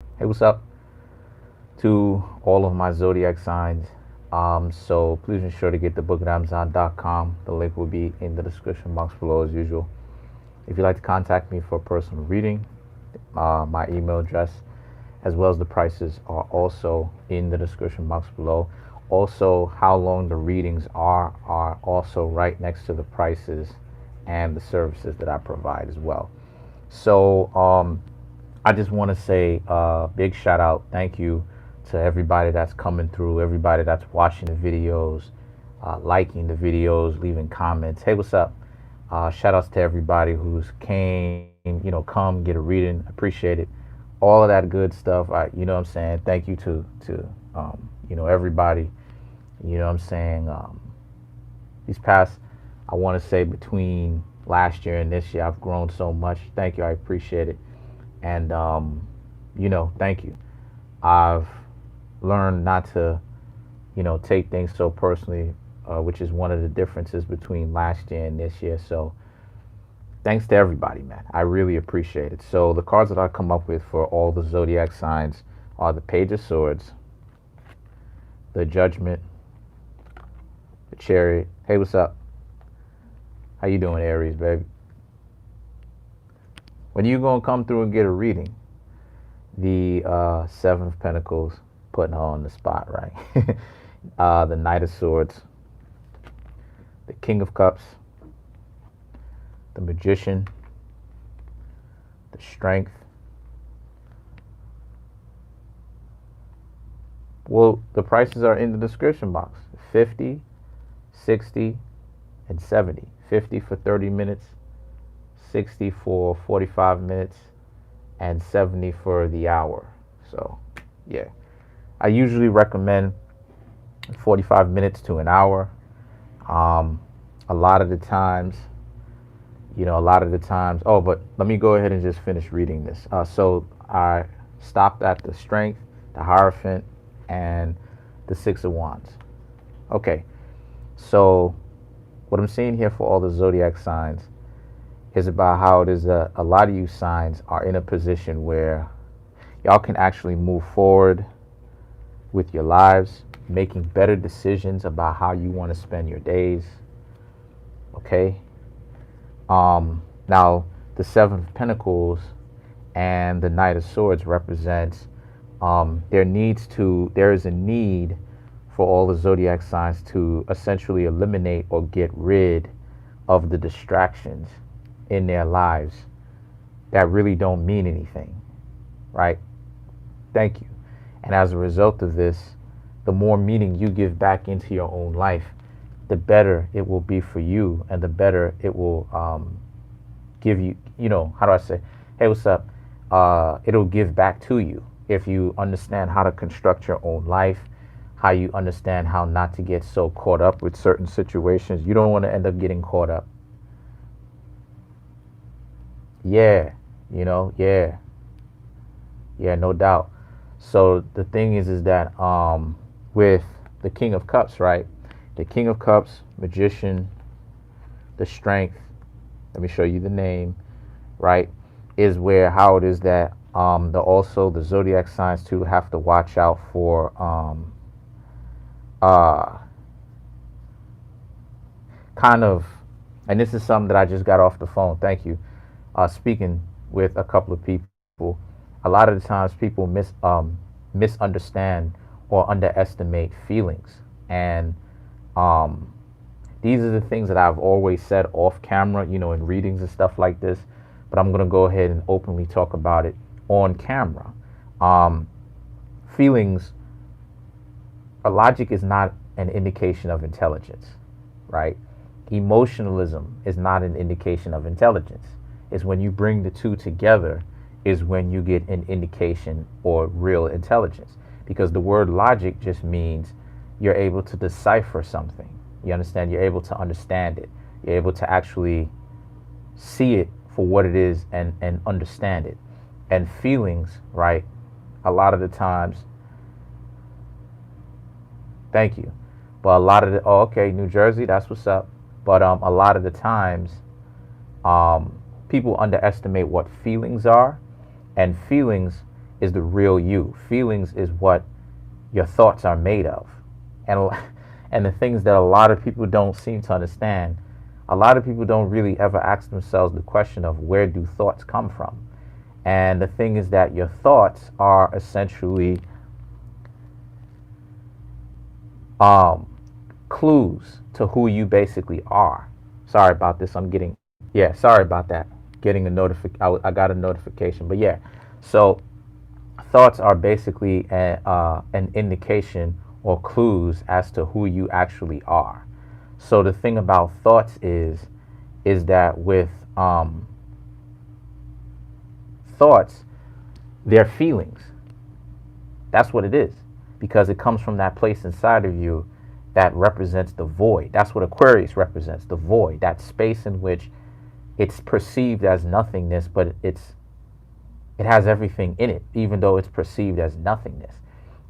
Hey, what's up to all of my zodiac signs? So please ensure to get the book at Amazon.com. The link will be in the description box below as usual. If you'd like to contact me for a personal reading, my email address as well as the prices are also in the description box below. Also, how long the readings are also right next to the prices and the services that I provide as well. So, I just want to say a big shout out, thank you to everybody that's coming through, everybody that's watching the videos, liking the videos, leaving comments. Hey, what's up? Shout outs to everybody who's came, come get a reading. Appreciate it. All of that good stuff. What I'm saying. Thank you to everybody. You know what I'm saying. These past, I want to say between last year and this year, I've grown so much. Thank you. I appreciate it. And, thank you. I've learned not to, take things so personally, which is one of the differences between last year and this year. So thanks to everybody, man. I really appreciate it. So the cards that I come up with for all the zodiac signs are the Page of Swords, the Judgment, the Chariot. Hey, what's up? How you doing, Aries, baby? When you gonna come through and get a reading? The Seven of Pentacles, putting her on the spot, right? The Knight of Swords, the King of Cups, the Magician, the Strength. Well, the prices are in the description box. 50, 60, and 70. 50 for 30 minutes, 60 for 45 minutes, and 70 for the hour. So, yeah. I usually recommend 45 minutes to an hour. A lot of the times, oh, but let me go ahead and just finish reading this. So I stopped at the Strength, the Hierophant, and the Six of Wands. Okay, so what I'm seeing here for all the zodiac signs is about how it is that a lot of you signs are in a position where y'all can actually move forward with your lives, making better decisions about how you want to spend your days. Okay. Now the Seven of Pentacles and the Knight of Swords represents there is a need for all the zodiac signs to essentially eliminate or get rid of the distractions in their lives that really don't mean anything, right? Thank you. And as a result of this, the more meaning you give back into your own life, the better it will be for you, and the better it will give you, how do I say, hey, what's up? It'll give back to you if you understand how to construct your own life, how you understand how not to get so caught up with certain situations. You don't want to end up getting caught up. Yeah, yeah. Yeah, no doubt. So the thing is that with the King of Cups, right? The King of Cups, Magician, the Strength, let me show you the name, right? Is where how it is that the zodiac signs too have to watch out for kind of, and this is something that I just got off the phone. Thank you. Speaking with a couple of people, a lot of the times people misunderstand or underestimate feelings, and these are the things that I've always said off camera, in readings and stuff like this. But I'm gonna go ahead and openly talk about it on camera. Feelings, logic is not an indication of intelligence, right? Emotionalism is not an indication of intelligence. It's when you bring the two together is when you get an indication or real intelligence. Because the word logic just means you're able to decipher something. You understand? You're able to understand it. You're able to actually see it for what it is and understand it. And feelings, right? A lot of the times, thank you. But a lot of okay, New Jersey, that's what's up. But a lot of the times, people underestimate what feelings are, and feelings is the real you. Feelings is what your thoughts are made of. And and the things that a lot of people don't seem to understand, a lot of people don't really ever ask themselves the question of where do thoughts come from. And the thing is that your thoughts are essentially clues to who you basically are. Sorry about this. Sorry about that. Getting a I got a notification. But yeah, so thoughts are basically an indication or clues as to who you actually are. So the thing about thoughts is that with thoughts, they're feelings. That's what it is, because it comes from that place inside of you that represents the void. That's what Aquarius represents, the void, that space in which it's perceived as nothingness, but it has everything in it, even though it's perceived as nothingness.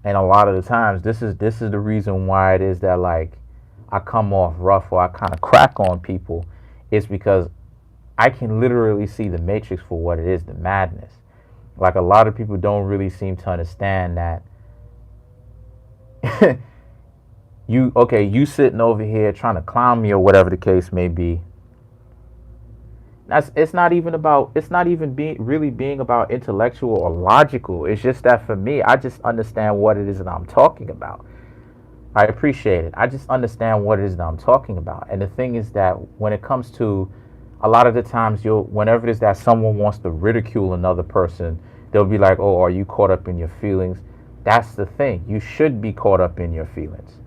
And a lot of the times, this is the reason why it is that, like, I come off rough or I kind of crack on people, is because I can literally see the matrix for what it is, the madness. Like, a lot of people don't really seem to understand that you sitting over here trying to clown me or whatever the case may be. It's not even being about intellectual or logical. It's just that for me, I just understand what it is that I'm talking about. I appreciate it. I just understand what it is that I'm talking about. And the thing is that when it comes to, a lot of the times, whenever it is that someone wants to ridicule another person, they'll be like, oh, are you caught up in your feelings? That's the thing. You should be caught up in your feelings.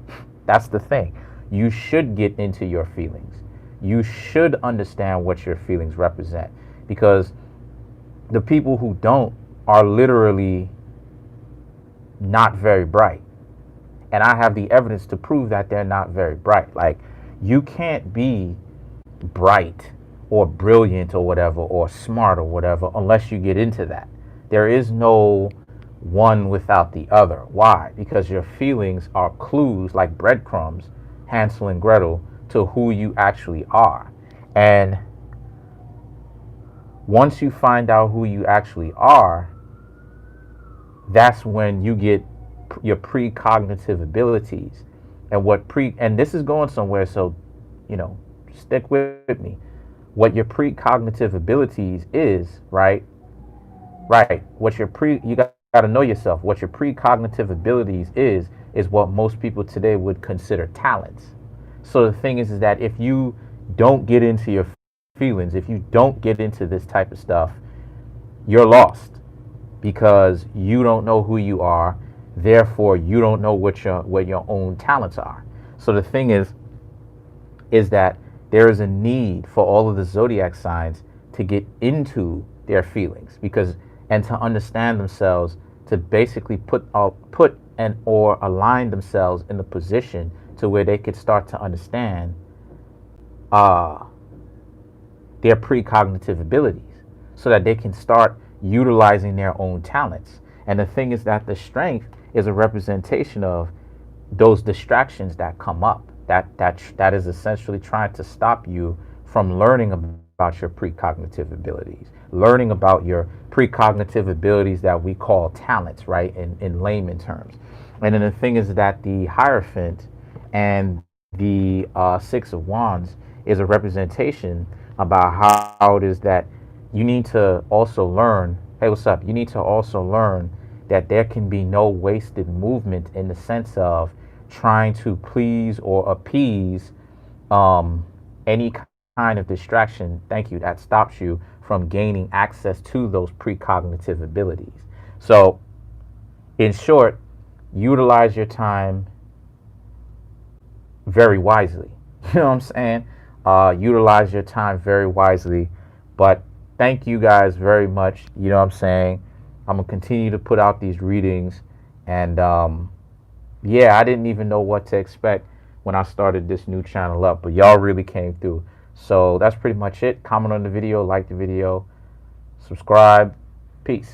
That's the thing. You should get into your feelings. You should understand what your feelings represent, because the people who don't are literally not very bright. And I have the evidence to prove that they're not very bright. Like, you can't be bright or brilliant or whatever, or smart or whatever, unless you get into that. There is no one without the other. Why? Because your feelings are clues, like breadcrumbs, Hansel and Gretel, to who you actually are. And once you find out who you actually are, that's when you get your precognitive abilities. And this is going somewhere, so stick with me. What your precognitive abilities is, right? You got to know yourself. What your precognitive abilities is what most people today would consider talents. So the thing is that if you don't get into your feelings, if you don't get into this type of stuff, you're lost, because you don't know who you are. Therefore, you don't know what your own talents are. So the thing is that there is a need for all of the zodiac signs to get into their feelings, and to understand themselves, to basically put or align themselves in the position to where they could start to understand their precognitive abilities, so that they can start utilizing their own talents. And the thing is that the strength is a representation of those distractions that come up, that is essentially trying to stop you from learning about your precognitive abilities, learning about your precognitive abilities that we call talents, right, in layman terms. And then the thing is that the Hierophant and the Six of Wands is a representation about how it is that you need to also learn, hey, what's up? You need to also learn that there can be no wasted movement, in the sense of trying to please or appease any kind of distraction, that stops you from gaining access to those precognitive abilities. So, in short, utilize your time very wisely. You know what I'm saying? Utilize your time very wisely. But thank you guys very much. You know what I'm saying? I'm going to continue to put out these readings. And I didn't even know what to expect when I started this new channel up. But y'all really came through. So that's pretty much it. Comment on the video, like the video, subscribe. Peace.